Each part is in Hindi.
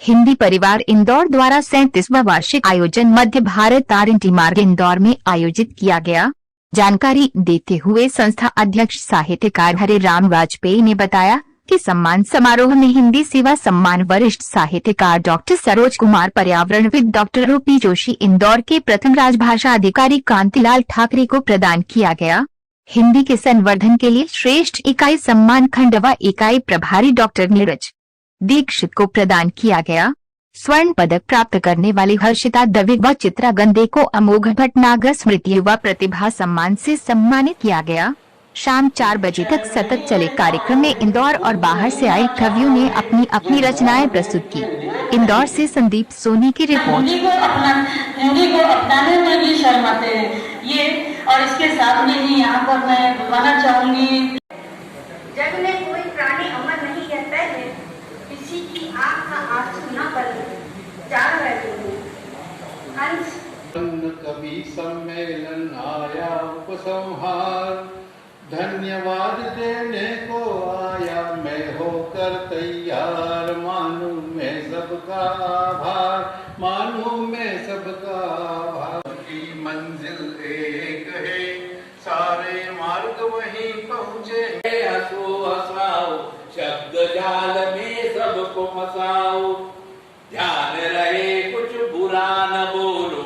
हिंदी परिवार इंदौर द्वारा 37वां वार्षिक आयोजन मध्य भारत आर&टी मार्ग इंदौर में आयोजित किया गया। जानकारी देते हुए संस्था अध्यक्ष साहित्यकार हरे राम वाजपेयी ने बताया कि सम्मान समारोह में हिंदी सेवा सम्मान वरिष्ठ साहित्यकार डॉक्टर सरोज कुमार, पर्यावरणविद डॉक्टर रूपी जोशी, इंदौर के प्रथम राजभाषा अधिकारी कांतिलाल ठाकरे को प्रदान किया गया। हिंदी के संवर्धन के लिए श्रेष्ठ इकाई सम्मान खंडवा इकाई प्रभारी डॉक्टर नीरज दीक्षित को प्रदान किया गया। स्वर्ण पदक प्राप्त करने वाली हर्षिता दवे व चित्रा गंदे को अमोघ भटनागर स्मृति युवा प्रतिभा सम्मान से सम्मानित किया गया। शाम 4 बजे तक सतत चले कार्यक्रम में इंदौर और बाहर से आए कवियों ने अपनी अपनी रचनाएं प्रस्तुत की। इंदौर से संदीप सोनी की रिपोर्ट। हिंदी को अपनाने में भी शर्माते हैं ये, और इसके साथ में ही यहाँ पर मैं बताना चाहूँगी, जग में कोई प्राणी अमर नहीं रहता है, किसी की आँख का आंसू न बने, जाग रहे हंस। कवि सम्मेलन आया उपसंहार, धन्यवाद देने को आया मैं होकर तैयार, मानू मैं सबका आभार, मानू मैं सबका आभार। की मंजिल एक है, सारे मार्ग वहीं पहुँचे। हंसो हंसाओ, शब्द जाल में सबको फंसाओ, ध्यान रहे कुछ बुरा न बोलो।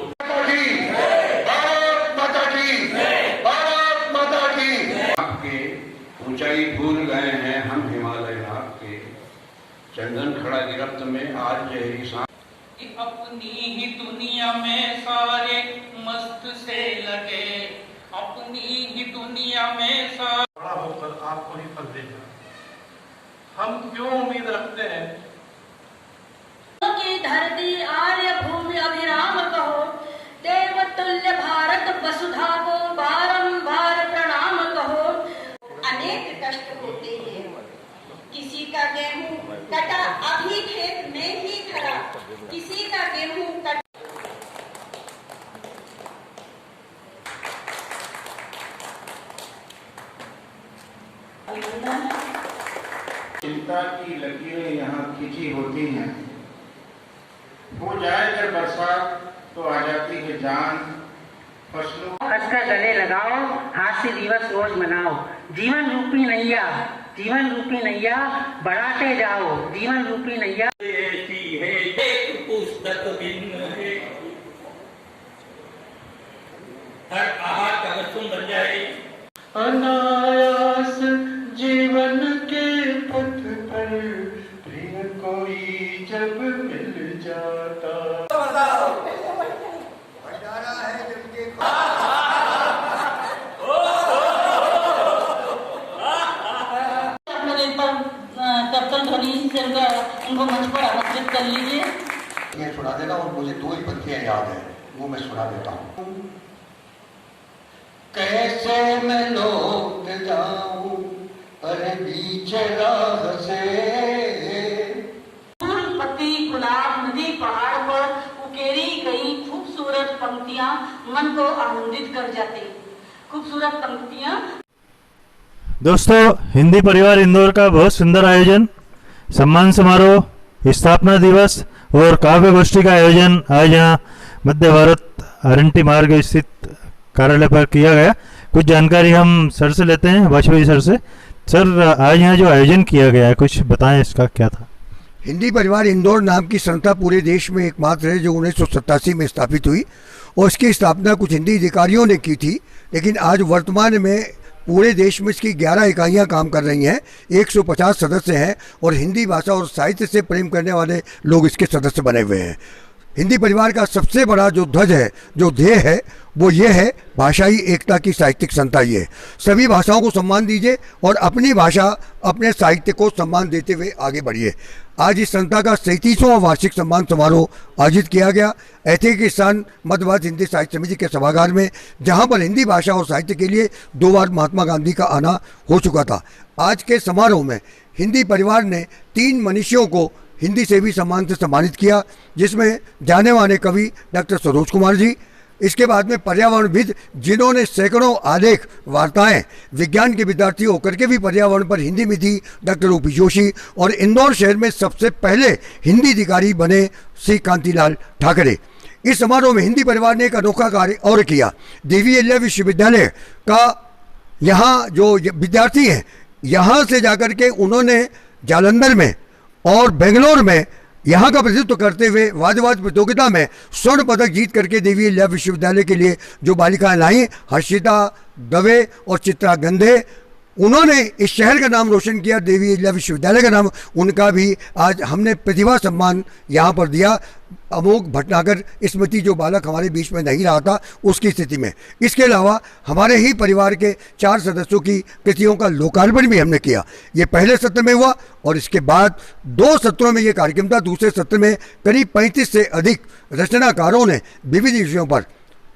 ऊंचाई भूल गए हैं हम हिमालय नाथ के, चंदन खड़ा गिरफ्त में आज जहरी सांस। अपनी ही दुनिया में सारे मस्त से लगे, अपनी ही दुनिया में सारे बड़ा होकर आपको ही फल देगा। हम क्यों उम्मीद रखते हैं की धरती आर्य भूमि अभिराम कहो, देवतुल्य भारत वसुधा को बारंबार प्रणाम कहो। अनेक कष्ट होते हैं, किसी का गेहूं कटा अभी खेत में ही खड़ा, किसी का गेहूं कटा। चिंता की लकीरें यहाँ खींची होती हैं, हो जाए अगर बरसात तो आ जाती है जान। फसलों कसकर गले लगाओ, हास्य दिवस रोज मनाओ, जीवन रूपी नैया, जीवन रूपी नैया बढ़ाते जाओ, जीवन रूपी नैया। ऐसी है एक पुस्तक भिन्न है, हर आहार का सुन बन जाए। अनायास जीवन के पथ पर प्रिय कोई जब मिल जाता। कैप्टन धोनी से उनको मंच पर आमंत्रित कर लीजिए। ये सुना देना, और मुझे 2 ही पंक्तियां याद है, वो मैं सुना देता हूँ। कैसे मैं लौट जाऊं अरे बीच राह से, फूल पत्ती गुलाब नदी पहाड़ पर उकेरी गई खूबसूरत पंक्तियां मन को आनंदित कर जाती। खूबसूरत पंक्तियां। दोस्तों, हिंदी परिवार इंदौर का बहुत सुंदर आयोजन, सम्मान समारोह, स्थापना दिवस और काव्य गोष्ठी का आयोजन आज यहाँ मध्य भारत आर&टी मार्ग स्थित कार्यालय पर किया गया। कुछ जानकारी हम सर से लेते हैं, वाजपेयी सर से। सर, आज यहाँ जो आयोजन किया गया है, कुछ बताएं इसका क्या था। हिंदी परिवार इंदौर नाम की संस्था पूरे देश में एकमात्र है जो 1987 में स्थापित हुई, और इसकी स्थापना कुछ हिंदी अधिकारियों ने की थी, लेकिन आज वर्तमान में पूरे देश में इसकी 11 इकाइयाँ काम कर रही हैं, 150 सदस्य हैं, और हिंदी भाषा और साहित्य से प्रेम करने वाले लोग इसके सदस्य बने हुए हैं। हिंदी परिवार का सबसे बड़ा जो ध्वज है, जो ध्येय है, वो ये है भाषाई एकता की साहित्यिक संता। ये सभी भाषाओं को सम्मान दीजिए और अपनी भाषा, अपने साहित्य को सम्मान देते हुए आगे बढ़िए। आज इस संस्था का 37वां वार्षिक सम्मान समारोह आयोजित किया गया ऐतिहासिक स्थान मध्य भारत हिंदी साहित्य समिति के सभागार में, जहां पर हिंदी भाषा और साहित्य के लिए 2 बार महात्मा गांधी का आना हो चुका था। आज के समारोह में हिंदी परिवार ने 3 मनीषियों को हिंदी सेवी सम्मान से सम्मानित किया, जिसमें जाने माने कवि डॉक्टर सरोज कुमार जी, इसके बाद में पर्यावरणविद जिन्होंने सैकड़ों आलेख वार्ताएं विज्ञान के विद्यार्थी होकर के भी पर्यावरण पर हिंदी में दी, डॉक्टर ओपी जोशी, और इंदौर शहर में सबसे पहले हिंदी अधिकारी बने श्री कांतिलाल ठाकरे। इस समारोह में हिंदी परिवार ने एक अनोखा कार्य और किया। देवी अहिल्या विश्वविद्यालय का यहाँ जो विद्यार्थी हैं, यहाँ से जाकर के उन्होंने जालंधर में और बेंगलोर में यहाँ का प्रतिनिधित्व करते हुए वादविवाद प्रतियोगिता में स्वर्ण पदक जीत करके देवी अहिल्या विश्वविद्यालय के लिए जो बालिकाएं लाई, हर्षिता दवे और चित्रा गंधे, उन्होंने इस शहर का नाम रोशन किया, देवी अहिल्या विश्वविद्यालय का नाम। उनका भी आज हमने प्रतिभा सम्मान यहाँ पर दिया। अमोघ भटनागर स्मृति जो बालक हमारे बीच में नहीं रहा था उसकी स्थिति में। इसके अलावा हमारे ही परिवार के 4 सदस्यों की कृतियों का लोकार्पण भी हमने किया। ये पहले सत्र में हुआ और इसके बाद 2 सत्रों में ये कार्यक्रम था। दूसरे सत्र में करीब 35 से अधिक रचनाकारों ने विविध विषयों पर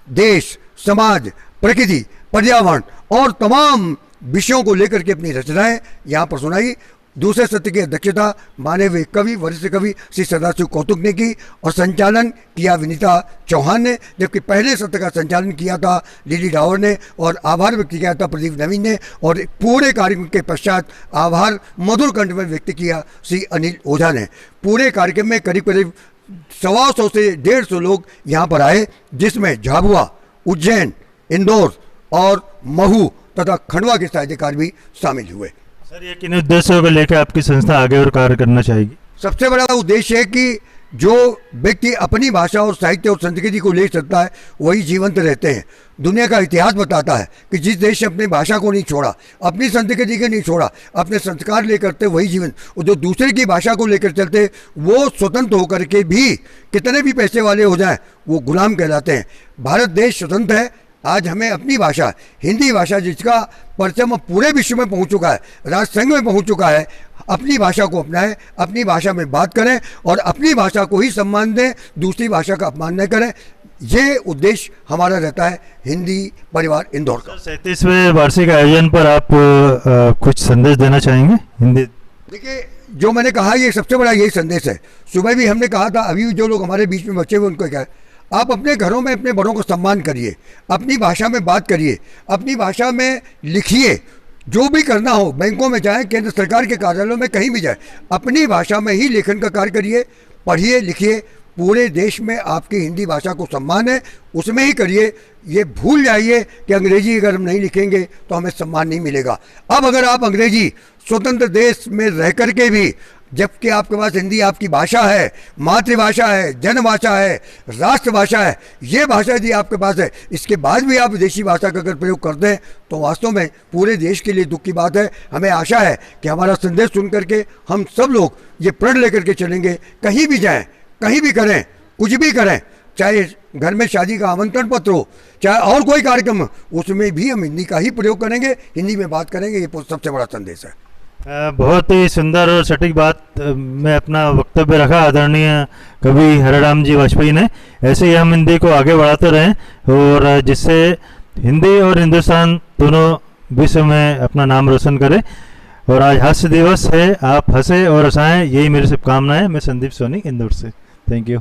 देश, समाज, प्रकृति, पर्यावरण और तमाम विषयों को लेकर के अपनी रचनाएं यहाँ पर सुनाई। दूसरे सत्र की अध्यक्षता माननीय कवि, वरिष्ठ कवि श्री सदाशिव कौतुक ने की और संचालन किया विनीता चौहान ने, जबकि पहले सत्र का संचालन किया था लिली डावर ने और आभार व्यक्त किया था प्रदीप नवीन ने, और पूरे कार्यक्रम के पश्चात आभार मधुर कंठ में व्यक्त किया श्री अनिल ओझा ने। पूरे कार्यक्रम में करीब करीब 125 से 150 लोग यहाँ पर आए, जिसमें झाबुआ, उज्जैन, इंदौर और महू तथा खंडवा के साहित्यकार भी शामिल हुए। सर, ये किन उद्देश्यों को लेकर आपकी संस्था आगे और कार्य करना चाहेगी? सबसे बड़ा उद्देश्य है कि जो व्यक्ति अपनी भाषा और साहित्य और संस्कृति को ले सकता है वही जीवंत रहते हैं। दुनिया का इतिहास बताता है कि जिस देश ने अपनी भाषा को नहीं छोड़ा, अपनी संस्कृति को नहीं छोड़ा, अपने संस्कार लेकर चलते वही जीवन, और जो दूसरे की भाषा को लेकर चलते वो स्वतंत्र होकर के भी कितने भी पैसे वाले हो जाएं वो गुलाम कहलाते हैं। भारत देश स्वतंत्र है। आज हमें अपनी भाषा, हिंदी भाषा, जिसका परचम पूरे विश्व में पहुंच चुका है, राष्ट्रसंघ में पहुंच चुका है, अपनी भाषा को अपनाएं, अपनी भाषा में बात करें और अपनी भाषा को ही सम्मान दें, दूसरी भाषा का अपमान न करें। ये उद्देश्य हमारा रहता है हिंदी परिवार इंदौर का। 37वें वार्षिक आयोजन पर आप कुछ संदेश देना चाहेंगे हिंदी? देखिए, जो मैंने कहा ये सबसे बड़ा यही संदेश है। सुबह भी हमने कहा था, अभी जो लोग हमारे बीच में बचे हुए उनको क्या है, आप अपने घरों में अपने बड़ों को सम्मान करिए, अपनी भाषा में बात करिए, अपनी भाषा में लिखिए, जो भी करना हो, बैंकों में जाएं, केंद्र सरकार के कार्यालयों में कहीं भी जाएं, अपनी भाषा में ही लेखन का कार्य करिए, पढ़िए, लिखिए। पूरे देश में आपकी हिंदी भाषा को सम्मान है, उसमें ही करिए। ये भूल जाइए कि अंग्रेजी अगर हम नहीं लिखेंगे तो हमें सम्मान नहीं मिलेगा। अब अगर आप अंग्रेजी स्वतंत्र देश में रह कर के भी, जबकि आपके पास हिंदी आपकी भाषा है, मातृभाषा है, जनभाषा है, राष्ट्रभाषा है, ये भाषा यदि आपके पास है, इसके बाद भी आप विदेशी भाषा का अगर प्रयोग करते हैं तो वास्तव में पूरे देश के लिए दुख की बात है। हमें आशा है कि हमारा संदेश सुन करके हम सब लोग ये प्रण लेकर के चलेंगे। कहीं भी जाएं, कहीं भी करें, कुछ भी करें, चाहे घर में शादी का आमंत्रण पत्र हो, चाहे और कोई कार्यक्रम हो, उसमें भी हम हिंदी का ही प्रयोग करेंगे, हिंदी में बात करेंगे। ये सबसे बड़ा संदेश है। बहुत ही सुंदर और सटीक बात में अपना वक्तव्य रखा आदरणीय कवि हरिराम जी वाजपेयी ने। ऐसे ही हम हिंदी को आगे बढ़ाते रहें और जिससे हिंदी और हिंदुस्तान दोनों विश्व में अपना नाम रोशन करें। और आज हास्य दिवस है, आप हंसे और हंसाएं, यही मेरी शुभकामनाएं। मैं संदीप सोनी, इंदौर से। Thank you.